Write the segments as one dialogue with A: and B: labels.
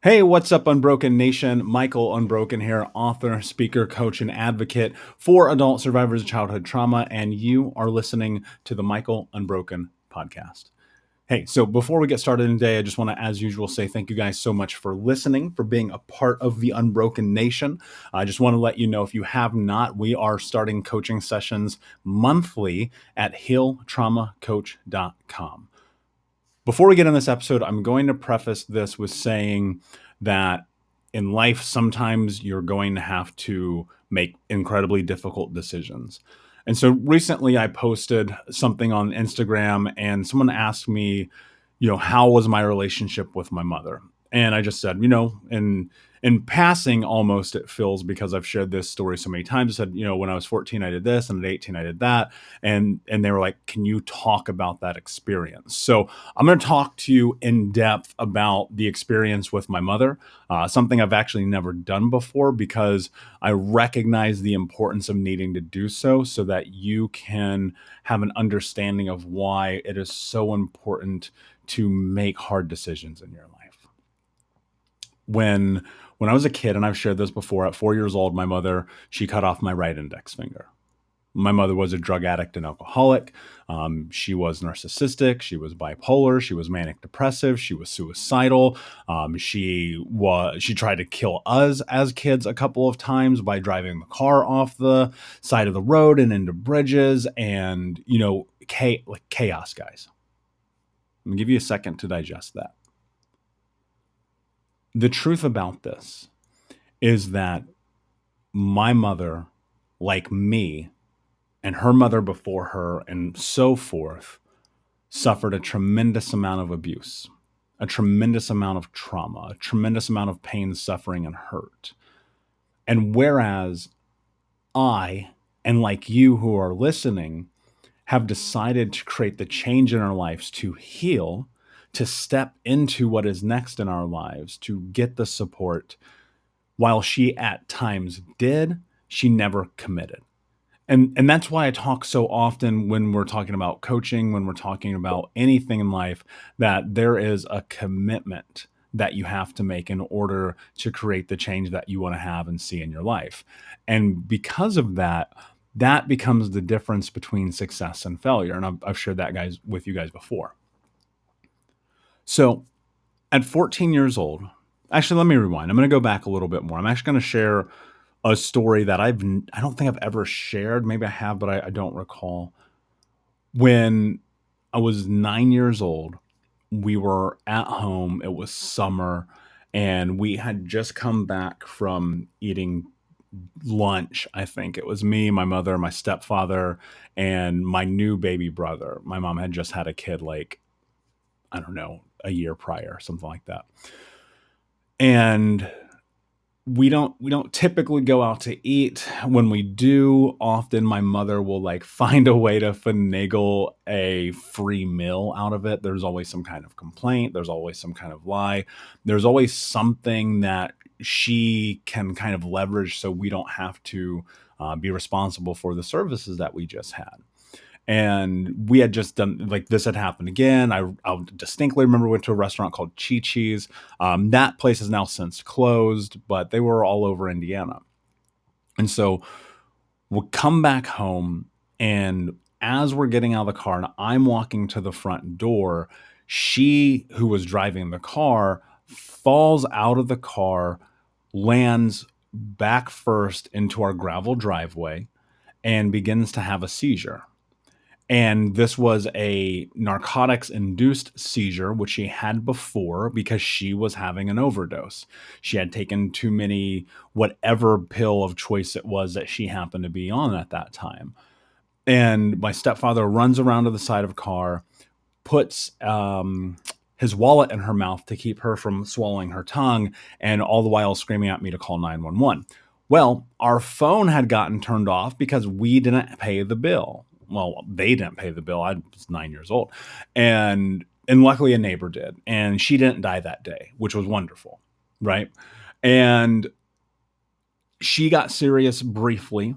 A: Hey, what's up, Unbroken Nation? Michael Unbroken here, author, speaker, coach, and advocate for adult survivors of childhood trauma, and you are listening to the Michael Unbroken podcast. Hey, so before we get started today, I just want to, as usual, say thank you guys so much for listening, for being a part of the Unbroken Nation. I just want to let you know, if you have not, we are starting coaching sessions monthly at healtraumacoach.com. Before we get in this episode, I'm going to preface this with saying that in life, sometimes you're going to have to make incredibly difficult decisions. And so recently I posted something on Instagram and someone asked me, how was my relationship with my mother? And I just said, in passing, almost it feels, because I've shared this story so many times. I said, when I was 14, I did this, and at 18, I did that. And they were like, can you talk about that experience? So I'm going to talk to you in depth about the experience with my mother, something I've actually never done before, because I recognize the importance of needing to do so that you can have an understanding of why it is so important to make hard decisions in your life. When I was a kid, and I've shared this before, at 4 years old, my mother, she cut off my right index finger. My mother was a drug addict and alcoholic. She was narcissistic. She was bipolar. She was manic depressive. She was suicidal. She tried to kill us as kids a couple of times by driving the car off the side of the road and into bridges, and chaos, guys. I'm gonna give you a second to digest that. The truth about this is that my mother, like me, and her mother before her, and so forth, suffered a tremendous amount of abuse, a tremendous amount of trauma, a tremendous amount of pain, suffering, and hurt. And whereas I, and like you who are listening, have decided to create the change in our lives to heal, to step into what is next in our lives, to get the support, while she at times did, she never committed. And that's why I talk so often when we're talking about coaching, when we're talking about anything in life, that there is a commitment that you have to make in order to create the change that you want to have and see in your life. And because of that, that becomes the difference between success and failure. And I've shared that, guys, with you guys before. So at 14 years old, actually, let me rewind. I'm going to go back a little bit more. I'm actually going to share a story that I don't think I've ever shared. Maybe I have, but I don't recall. When I was 9 years old, we were at home. It was summer, and we had just come back from eating lunch. I think it was me, my mother, my stepfather, and my new baby brother. My mom had just had a kid, like, I don't know, a year prior, something like that. And we don't typically go out to eat. When we do, often my mother will find a way to finagle a free meal out of it. There's always some kind of complaint. There's always some kind of lie. There's always something that she can kind of leverage so we don't have to be responsible for the services that we just had. And we had just done, this had happened again. I distinctly remember we went to a restaurant called Chi-Chi's. That place has now since closed, but they were all over Indiana. And so we'll come back home, and as we're getting out of the car and I'm walking to the front door, she, who was driving the car, falls out of the car, lands back first into our gravel driveway, and begins to have a seizure. And this was a narcotics-induced seizure, which she had before because she was having an overdose. She had taken too many, whatever pill of choice it was that she happened to be on at that time. And my stepfather runs around to the side of a car, puts his wallet in her mouth to keep her from swallowing her tongue, and all the while screaming at me to call 911. Well, our phone had gotten turned off because we didn't pay the bill. Well, they didn't pay the bill. I was 9 years old. And luckily a neighbor did. And she didn't die that day, which was wonderful, right? And she got serious briefly.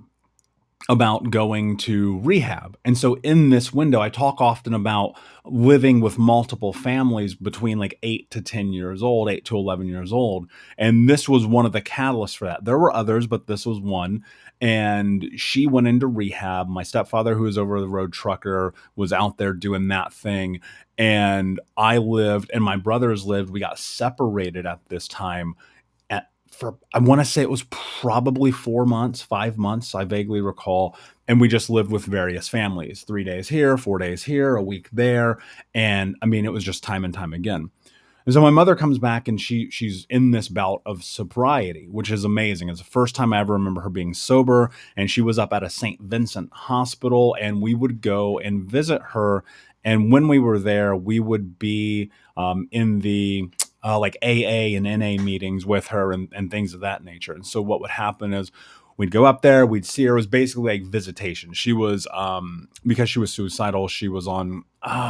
A: about going to rehab. And so in this window, I talk often about living with multiple families between like 8 to 10 years old, 8 to 11 years old. And this was one of the catalysts for that. There were others, but this was one. And she went into rehab. My stepfather, who was over the road trucker, was out there doing that thing. And I lived, and my brothers lived. We got separated at this time for I want to say it was probably 4 months, 5 months, I vaguely recall. And we just lived with various families, 3 days here, 4 days here, a week there. And I mean, it was just time and time again. And so my mother comes back and she's in this bout of sobriety, which is amazing. It's the first time I ever remember her being sober. And she was up at a St. Vincent hospital, and we would go and visit her. And when we were there, we would be in the like AA and NA meetings with her and things of that nature. And so what would happen is we'd go up there, we'd see her. It was basically like visitation. She was, because she was suicidal, she was on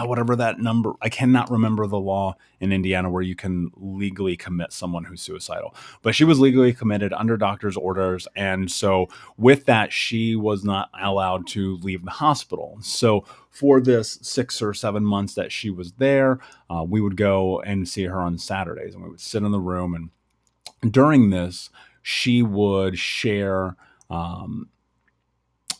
A: whatever that number, I cannot remember the law in Indiana where you can legally commit someone who's suicidal. But she was legally committed under doctor's orders. And so with that, she was not allowed to leave the hospital. So for this 6 or 7 months that she was there, we would go and see her on Saturdays, and we would sit in the room. And during this, she would share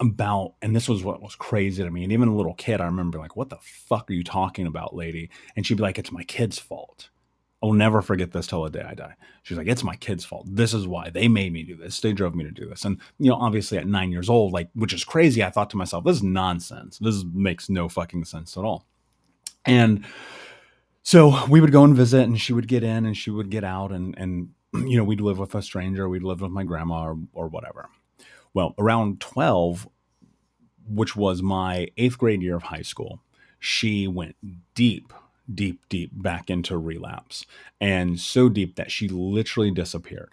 A: about, and this was what was crazy to me. And even a little kid, I remember like, what the fuck are you talking about, lady? And she'd be like, it's my kid's fault. I'll never forget this till the day I die. She's like, it's my kid's fault. This is why they made me do this. They drove me to do this. And, obviously at 9 years old, like, which is crazy. I thought to myself, this is nonsense. This makes no fucking sense at all. And so we would go and visit, and she would get in and she would get out, and we'd live with a stranger. We'd live with my grandma or whatever. Well, around 12, which was my 8th grade year of high school, she went deep back into relapse, and so deep that she literally disappeared.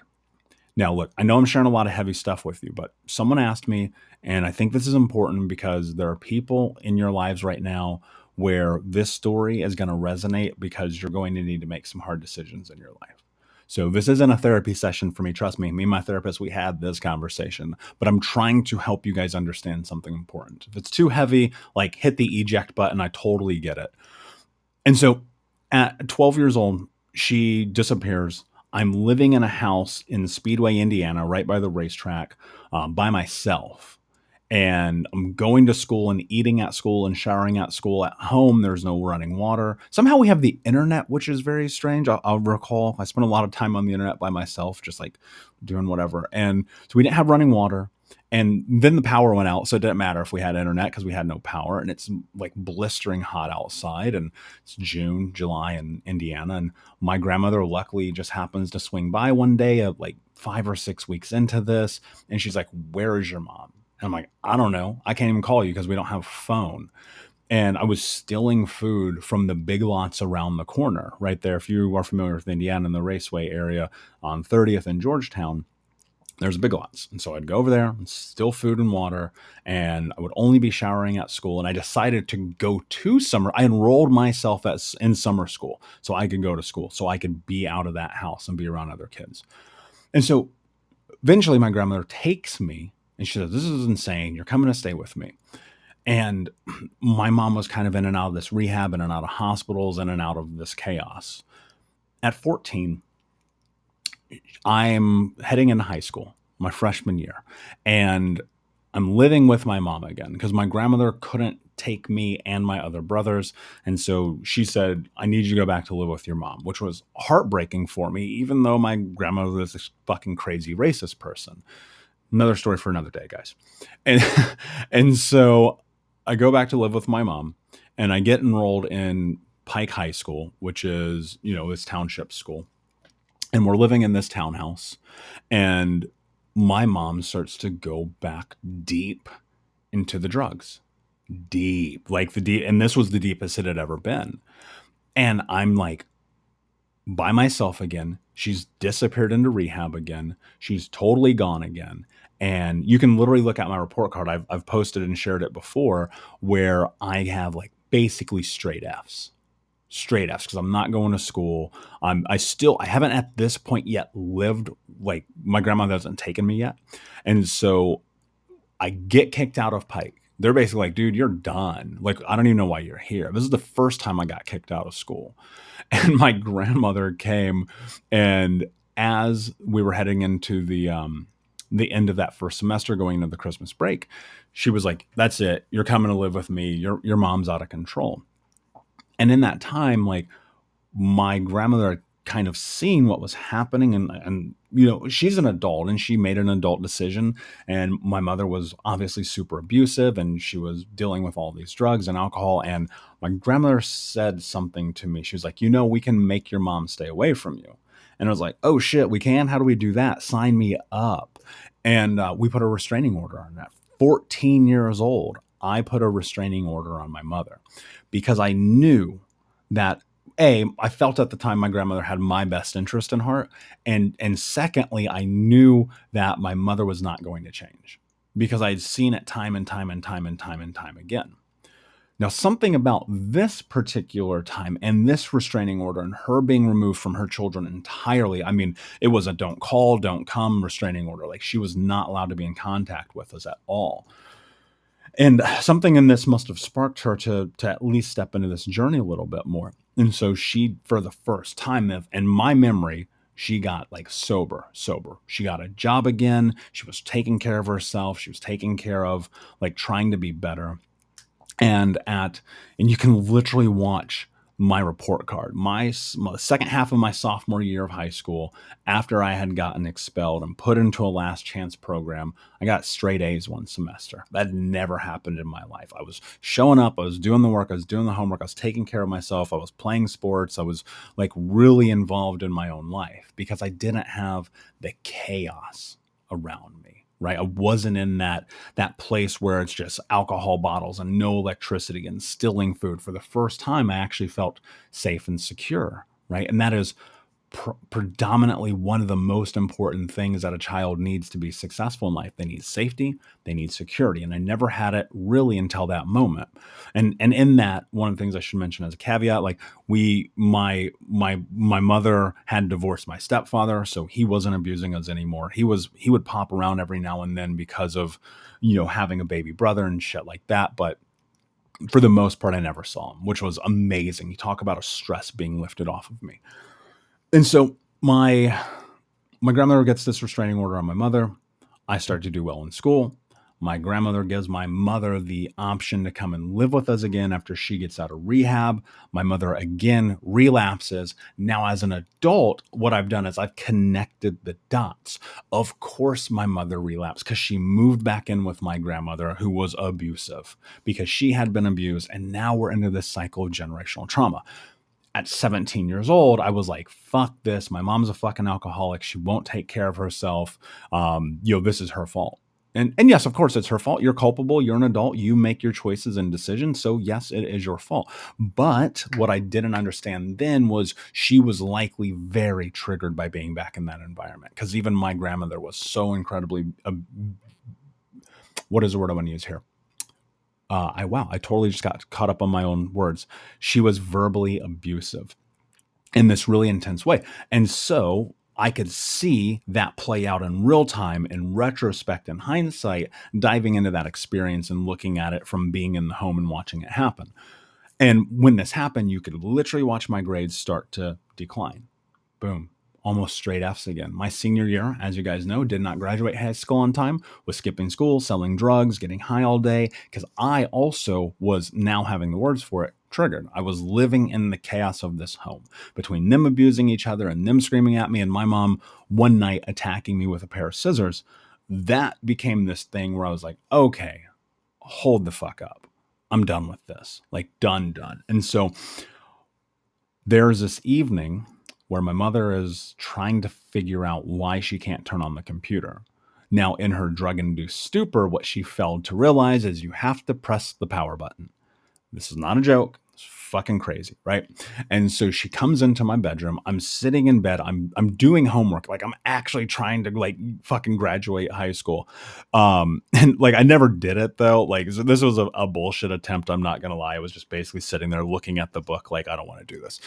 A: Now, look, I know I'm sharing a lot of heavy stuff with you, but someone asked me, and I think this is important because there are people in your lives right now where this story is going to resonate because you're going to need to make some hard decisions in your life. So this isn't a therapy session for me. Trust me, me and my therapist, we had this conversation, but I'm trying to help you guys understand something important. If it's too heavy, like hit the eject button. I totally get it. And so at 12 years old, she disappears. I'm living in a house in Speedway, Indiana, right by the racetrack, by myself. And I'm going to school and eating at school and showering at school. At home, there's no running water. Somehow we have the internet, which is very strange. I'll recall I spent a lot of time on the internet by myself, just like doing whatever. And so we didn't have running water. And then the power went out. So it didn't matter if we had internet because we had no power. And it's like blistering hot outside. And it's June, July in Indiana. And my grandmother luckily just happens to swing by one day of like 5 or 6 weeks into this. And she's like, where is your mom? And I'm like, I don't know. I can't even call you because we don't have a phone. And I was stealing food from the Big Lots around the corner right there. If you are familiar with Indiana in the Raceway area on 30th in Georgetown, there's Big Lots. And so I'd go over there and steal food and water, and I would only be showering at school. And I decided to go to I enrolled myself in summer school so I could go to school, so I could be out of that house and be around other kids. And so eventually my grandmother takes me and she says, this is insane. You're coming to stay with me. And my mom was kind of in and out of this rehab, in and out of hospitals, in and out of this chaos. At 14, I'm heading into high school, my freshman year, and I'm living with my mom again because my grandmother couldn't take me and my other brothers. And so she said, I need you to go back to live with your mom, which was heartbreaking for me, even though my grandmother was this fucking crazy racist person. Another story for another day, guys. And, and so I go back to live with my mom, and I get enrolled in Pike High School, which is, this township school. And we're living in this townhouse, and my mom starts to go back deep into the drugs. Deep. And this was the deepest it had ever been. And I'm like by myself again. She's disappeared into rehab again. She's totally gone again. And you can literally look at my report card. I've posted and shared it before, where I have like basically straight Fs because I'm not going to school. I haven't at this point yet lived, like my grandmother hasn't taken me yet. And so I get kicked out of Pike. They're basically like, dude, you're done. Like, I don't even know why you're here. This is the first time I got kicked out of school. And my grandmother came, and as we were heading into the end of that first semester, going into the Christmas break, she was like, that's it. You're coming to live with me. Your mom's out of control. And in that time, like, my grandmother had kind of seen what was happening, and she's an adult and she made an adult decision, and my mother was obviously super abusive and she was dealing with all these drugs and alcohol, and my grandmother said something to me. She was like, we can make your mom stay away from you. And I was like, oh shit, we can? How do we do that? Sign me up. And we put a restraining order on that. 14 years old, I put a restraining order on my mother because I knew that I felt at the time my grandmother had my best interest in heart. And secondly, I knew that my mother was not going to change because I had seen it time and time and time and time and time again. Now, something about this particular time and this restraining order and her being removed from her children entirely, I mean, it was a don't call, don't come restraining order. Like, she was not allowed to be in contact with us at all. And something in this must have sparked her to at least step into this journey a little bit more. And so she, for the first time in my memory, she got like sober. She got a job again. She was taking care of herself. She was taking care of like trying to be better. And you can literally watch my report card, my second half of my sophomore year of high school, after I had gotten expelled and put into a last chance program. I got straight A's one semester. That had never happened in my life. I was showing up, I was doing the work, I was doing the homework, I was taking care of myself, I was playing sports, I was like really involved in my own life because I didn't have the chaos around me. Right. I wasn't in that place where it's just alcohol bottles and no electricity and stilling food. For the first time, I actually felt safe and secure. Right. And that is predominantly one of the most important things that a child needs to be successful in life. They need safety, they need security. And I never had it really until that moment. And in that, one of the things I should mention as a caveat, like my mother had divorced my stepfather, so he wasn't abusing us anymore. He would pop around every now and then because of, having a baby brother and shit like that. But for the most part, I never saw him, which was amazing. You talk about a stress being lifted off of me. And so my grandmother gets this restraining order on my mother. I start to do well in school. My grandmother gives my mother the option to come and live with us again after she gets out of rehab. My mother again relapses. Now, as an adult, what I've done is I've connected the dots. Of course, my mother relapsed because she moved back in with my grandmother, who was abusive because she had been abused. And now we're into this cycle of generational trauma. At 17 years old, I was like, fuck this. My mom's a fucking alcoholic. She won't take care of herself. This is her fault. And yes, of course, it's her fault. You're culpable. You're an adult. You make your choices and decisions. So yes, it is your fault. But what I didn't understand then was she was likely very triggered by being back in that environment. Because even my grandmother was so incredibly, what is the word I want to use here? I totally just got caught up on my own words. She was verbally abusive in this really intense way. And so I could see that play out in real time, in retrospect, in hindsight, diving into that experience and looking at it from being in the home and watching it happen. And when this happened, you could literally watch my grades start to decline. Boom. Almost straight F's again. My senior year, as you guys know, did not graduate high school on time, was skipping school, selling drugs, getting high all day, because I also was, now having the words for it, triggered. I was living in the chaos of this home between them abusing each other and them screaming at me and my mom one night attacking me with a pair of scissors. That became this thing where I was like, okay, hold the fuck up. I'm done with this. Like, done. And so there's this evening where my mother is trying to figure out why she can't turn on the computer. Now, in her drug-induced stupor, what she failed to realize is you have to press the power button. This is not a joke. It's fucking crazy, right? And so she comes into my bedroom. I'm sitting in bed. I'm doing homework. Like I'm actually trying to like fucking graduate high school. And like I never did it though. Like so this was a bullshit attempt. I'm not gonna lie. I was just basically sitting there looking at the book like I don't want to do this.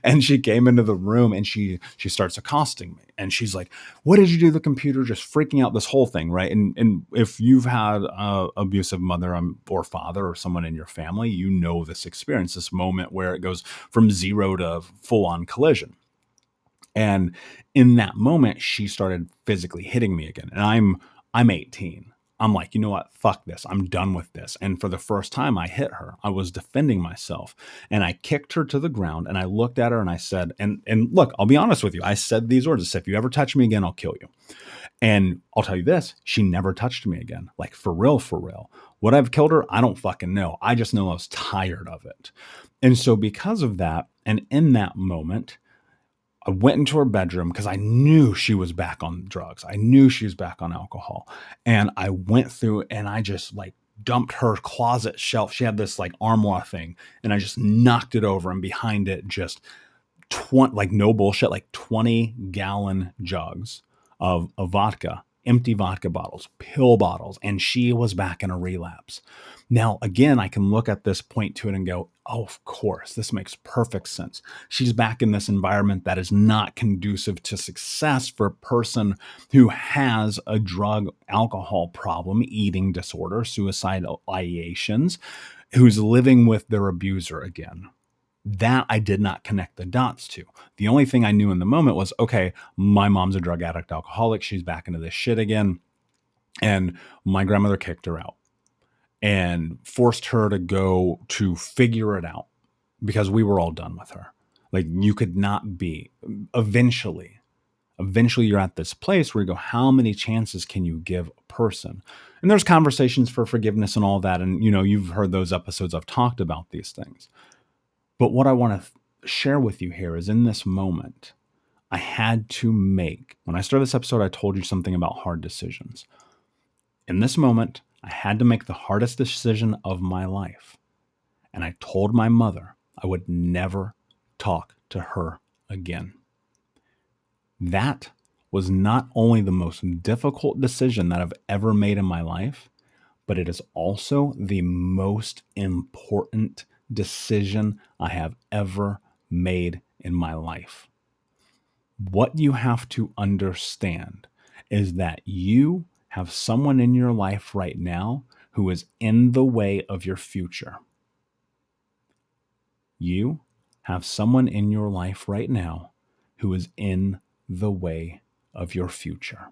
A: And she came into the room and she starts accosting me. And she's like, "What did you do to the computer?" Just freaking out, this whole thing, right? And if you've had a abusive mother or father or someone in your family, you know this experience, this moment where it goes from zero to full on collision. And in that moment, she started physically hitting me again. And I'm 18. I'm like, you know what? Fuck this. I'm done with this. And for the first time I hit her. I was defending myself and I kicked her to the ground and I looked at her and I said, and look, I'll be honest with you. I said these words. I said, if you ever touch me again, I'll kill you. And I'll tell you this, she never touched me again. Like for real, for real. Would I have killed her? I don't fucking know. I just know I was tired of it. And so because of that, and in that moment, I went into her bedroom because I knew she was back on drugs. I knew she was back on alcohol. And I went through and I just like dumped her closet shelf. She had this like armoire thing and I just knocked it over and behind it just 20, like no bullshit, like 20-gallon jugs of vodka, empty vodka bottles, pill bottles. And she was back in a relapse. Now, again, I can look at this, point to it and go, oh, of course, this makes perfect sense. She's back in this environment that is not conducive to success for a person who has a drug, alcohol problem, eating disorder, suicidal ideations, who's living with their abuser again. That I did not connect the dots to. The only thing I knew in the moment was, okay, my mom's a drug addict, alcoholic. She's back into this shit again. And my grandmother kicked her out and forced her to go to figure it out because we were all done with her. Like you could not be. Eventually you're at this place where you go, how many chances can you give a person? And there's conversations for forgiveness and all that. And, you know, you've heard those episodes. I've talked about these things. But what I want to share with you here is in this moment, I had to make, when I started this episode, I told you something about hard decisions. In this moment, I had to make the hardest decision of my life. And I told my mother I would never talk to her again. That was not only the most difficult decision that I've ever made in my life, but it is also the most important decision I have ever made in my life. What you have to understand is that you have someone in your life right now who is in the way of your future. You have someone in your life right now who is in the way of your future.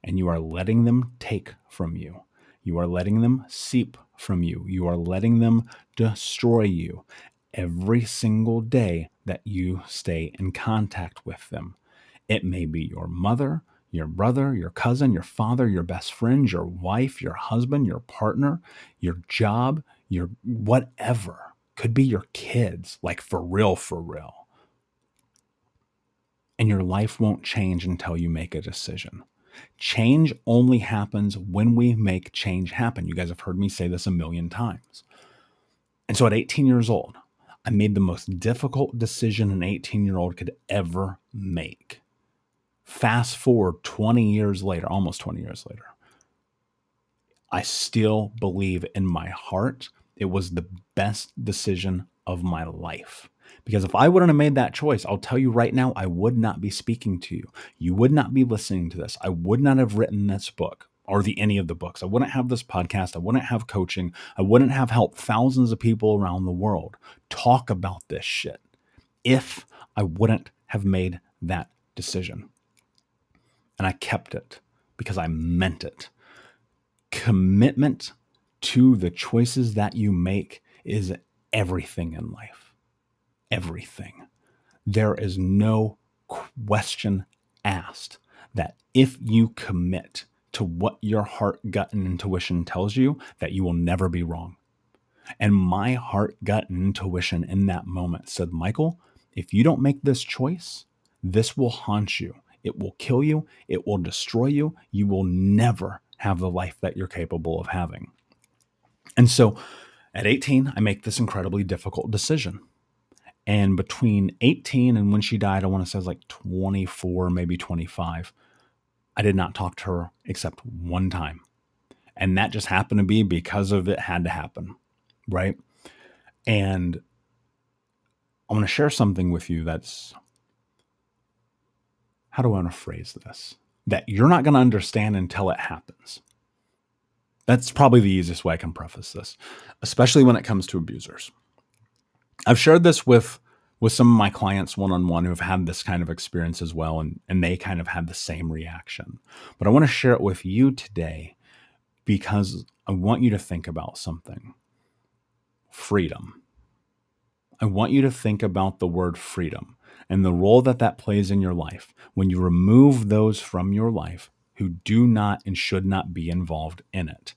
A: And you are letting them take from you. You are letting them seep from you. You are letting them destroy you every single day that you stay in contact with them. It may be your mother, your brother, your cousin, your father, your best friend, your wife, your husband, your partner, your job, your whatever. Could be your kids, like for real, for real. And your life won't change until you make a decision. Change only happens when we make change happen. You guys have heard me say this a million times. And so at 18 years old, I made the most difficult decision an 18-year-old could ever make. Fast forward 20 years later, almost 20 years later, I still believe in my heart it was the best decision of my life. Because if I wouldn't have made that choice, I'll tell you right now, I would not be speaking to you. You would not be listening to this. I would not have written this book or any of the books. I wouldn't have this podcast. I wouldn't have coaching. I wouldn't have helped thousands of people around the world talk about this shit if I wouldn't have made that decision. And I kept it because I meant it. Commitment to the choices that you make is everything in life. Everything. There is no question asked that if you commit to what your heart, gut, and intuition tells you, that you will never be wrong. And my heart, gut, and intuition in that moment said, Michael, if you don't make this choice, this will haunt you. It will kill you. It will destroy you. You will never have the life that you're capable of having. And so At 18, I make this incredibly difficult decision. And between 18 and when she died, I want to say it was like 24, maybe 25, I did not talk to her except one time. And that just happened to be because of it had to happen, right? And I want to share something with you that's, how do I want to phrase this? That you're not going to understand until it happens. That's probably the easiest way I can preface this, especially when it comes to abusers. I've shared this with some of my clients one-on-one who have had this kind of experience as well, and they kind of had the same reaction. But I want to share it with you today because I want you to think about something. Freedom. I want you to think about the word freedom and the role that that plays in your life when you remove those from your life who do not and should not be involved in it.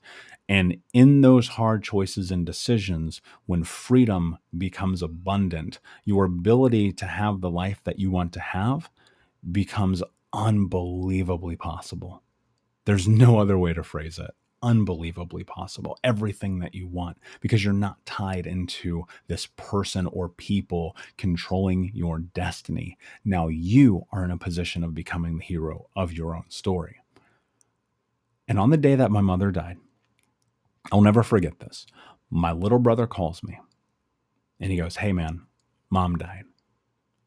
A: And in those hard choices and decisions, when freedom becomes abundant, your ability to have the life that you want to have becomes unbelievably possible. There's no other way to phrase it. Unbelievably possible. Everything that you want, because you're not tied into this person or people controlling your destiny. Now you are in a position of becoming the hero of your own story. And on the day that my mother died, I'll never forget this. My little brother calls me and he goes, "Hey man, mom died."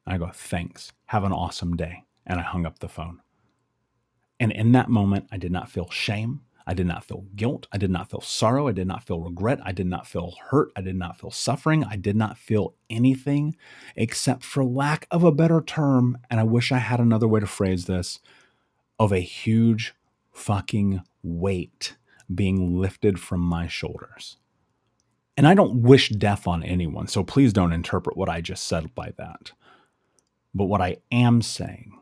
A: I go, "Thanks. Have an awesome day." And I hung up the phone. And in that moment, I did not feel shame. I did not feel guilt. I did not feel sorrow. I did not feel regret. I did not feel hurt. I did not feel suffering. I did not feel anything except, for lack of a better term, and I wish I had another way to phrase this, of a huge fucking weight being lifted from my shoulders. And I don't wish death on anyone, so please don't interpret what I just said by that. But what I am saying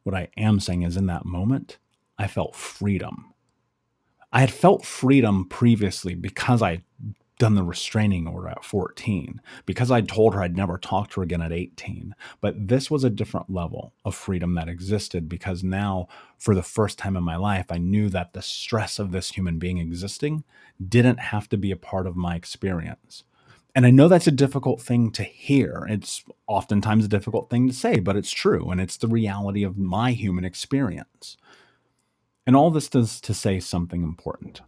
A: is, in that moment, I felt freedom. I had felt freedom previously because I'd done the restraining order at 14, because I told her I'd never talk to her again at 18. But this was a different level of freedom that existed, because now, for the first time in my life, I knew that the stress of this human being existing didn't have to be a part of my experience. And I know that's a difficult thing to hear. It's oftentimes a difficult thing to say, but it's true. And it's the reality of my human experience. And all this does to say something important.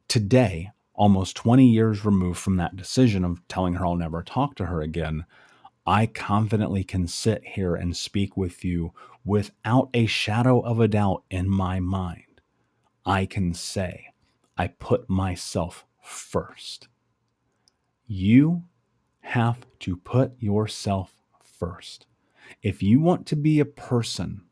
A: Today, almost 20 years removed from that decision of telling her I'll never talk to her again, I confidently can sit here and speak with you without a shadow of a doubt in my mind. I can say, I put myself first. You have to put yourself first. If you want to be a person,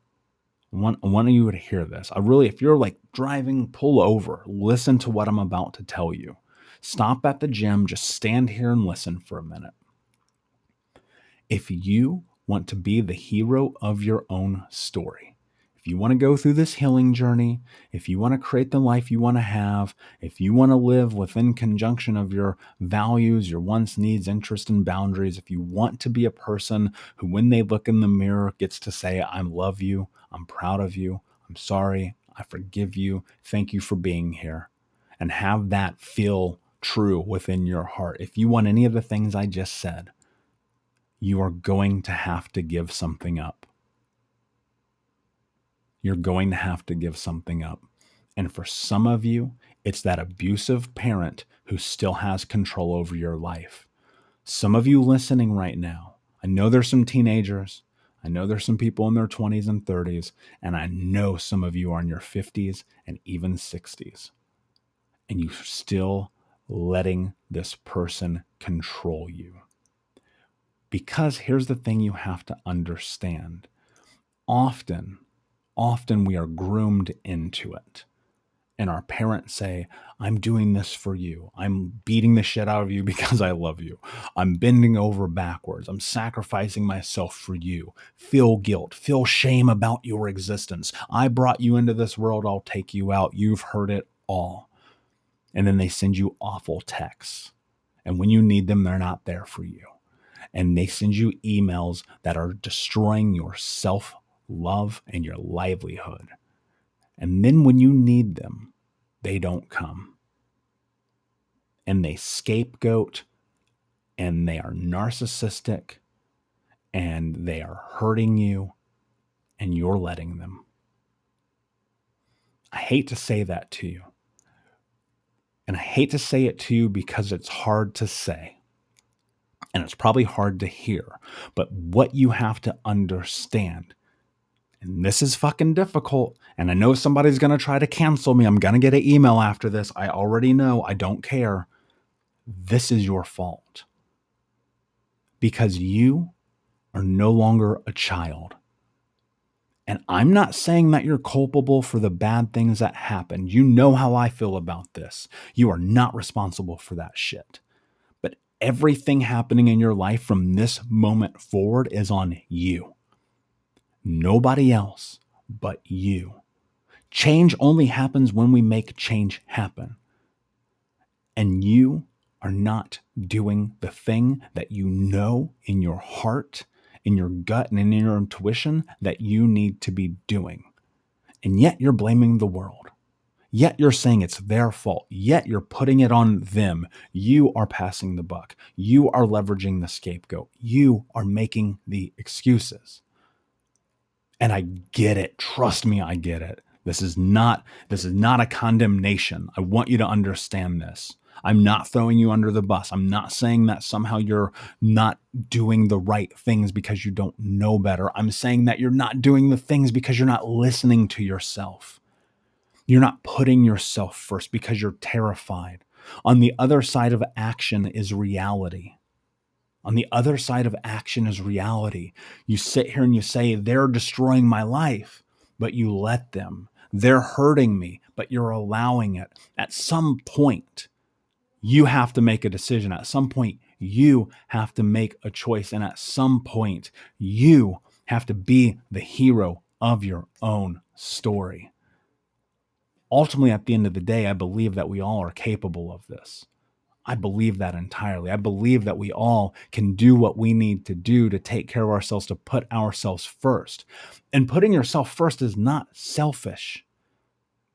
A: I want you to hear this. If you're like driving, pull over, listen to what I'm about to tell you. Stop at the gym, just stand here and listen for a minute. If you want to be the hero of your own story, if you want to go through this healing journey, if you want to create the life you want to have, if you want to live within conjunction of your values, your wants, needs, interests, and boundaries, if you want to be a person who, when they look in the mirror, gets to say, "I love you, I'm proud of you, I'm sorry, I forgive you, thank you for being here," and have that feel true within your heart. If you want any of the things I just said, you are going to have to give something up. You're going to have to give something up. And for some of you, it's that abusive parent who still has control over your life. Some of you listening right now, I know there's some teenagers, I know there's some people in their 20s and 30s, and I know some of you are in your 50s and even 60s. And you're still letting this person control you. Because here's the thing you have to understand. Often we are groomed into it. And our parents say, "I'm doing this for you. I'm beating the shit out of you because I love you. I'm bending over backwards. I'm sacrificing myself for you. Feel guilt. Feel shame about your existence. I brought you into this world. I'll take you out. You've heard it all." And then they send you awful texts. And when you need them, they're not there for you. And they send you emails that are destroying your self-love and your livelihood. And then when you need them, they don't come. and they scapegoat, and they are narcissistic, and they are hurting you, and you're letting them. I hate to say that to you. And I hate to say it to you because it's hard to say. And it's probably hard to hear. But what you have to understand, and this is fucking difficult, and I know somebody's going to try to cancel me. I'm going to get an email after this. I already know. I don't care. This is your fault. Because you are no longer a child. And I'm not saying that you're culpable for the bad things that happened. You know how I feel about this. You are not responsible for that shit. But everything happening in your life from this moment forward is on you. Nobody else but you. Change only happens when we make change happen. And you are not doing the thing that you know in your heart, in your gut, and in your intuition that you need to be doing. And yet you're blaming the world. Yet you're saying it's their fault. Yet you're putting it on them. You are passing the buck. You are leveraging the scapegoat. You are making the excuses. And I get it. Trust me, I get it. This is not a condemnation. I want you to understand this. I'm not throwing you under the bus. I'm not saying that somehow you're not doing the right things because you don't know better. I'm saying that you're not doing the things because you're not listening to yourself. You're not putting yourself first because you're terrified. On the other side of action is reality. On the other side of action is reality. You sit here and you say, they're destroying my life, but you let them. They're hurting me, but you're allowing it. At some point, you have to make a decision. At some point, you have to make a choice. And at some point, you have to be the hero of your own story. Ultimately, at the end of the day, I believe that we all are capable of this. I believe that entirely. I believe that we all can do what we need to do to take care of ourselves, to put ourselves first. And putting yourself first is not selfish.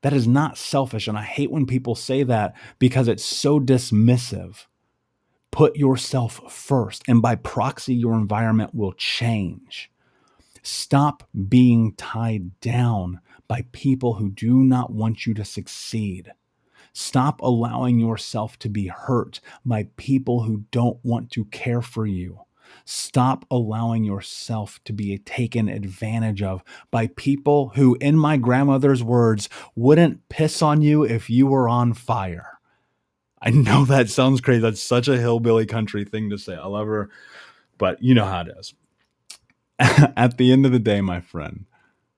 A: That is not selfish. And I hate when people say that because it's so dismissive. Put yourself first. And by proxy, your environment will change. Stop being tied down by people who do not want you to succeed. Stop allowing yourself to be hurt by people who don't want to care for you. Stop allowing yourself to be taken advantage of by people who, in my grandmother's words, wouldn't piss on you if you were on fire. I know that sounds crazy. That's such a hillbilly country thing to say. I love her, but you know how it is. At the end of the day, my friend,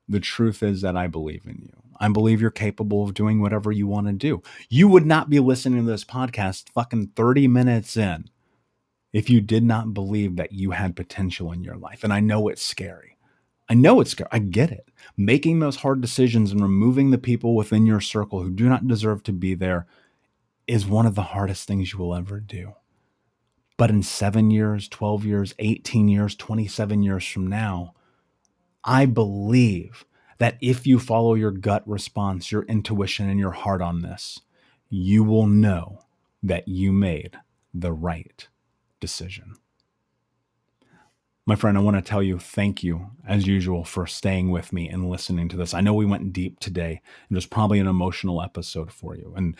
A: the truth is that I believe in you. I believe you're capable of doing whatever you want to do. You would not be listening to this podcast fucking 30 minutes in if you did not believe that you had potential in your life. And I know it's scary. I know it's scary. I get it. Making those hard decisions and removing the people within your circle who do not deserve to be there is one of the hardest things you will ever do. But in 7 years, 12 years, 18 years, 27 years from now, I believe that if you follow your gut response, your intuition, and your heart on this, you will know that you made the right decision. My friend, I want to tell you thank you, as usual, for staying with me and listening to this. I know we went deep today. It was probably an emotional episode for you. And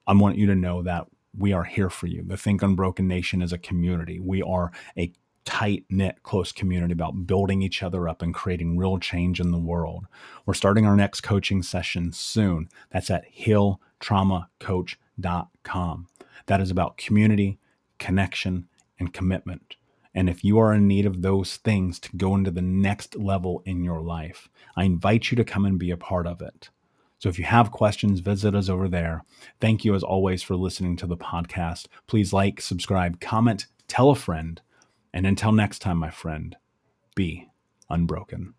A: I want you to know that we are here for you. The Think Unbroken Nation is a community. We are a tight-knit, close community about building each other up and creating real change in the world. We're starting our next coaching session soon. That's at healtraumacoach.com. That is about community, connection, and commitment. And if you are in need of those things to go into the next level in your life, I invite you to come and be a part of it. So if you have questions, visit us over there. Thank you, as always, for listening to the podcast. Please like, subscribe, comment, tell a friend. And until next time, my friend, be unbroken.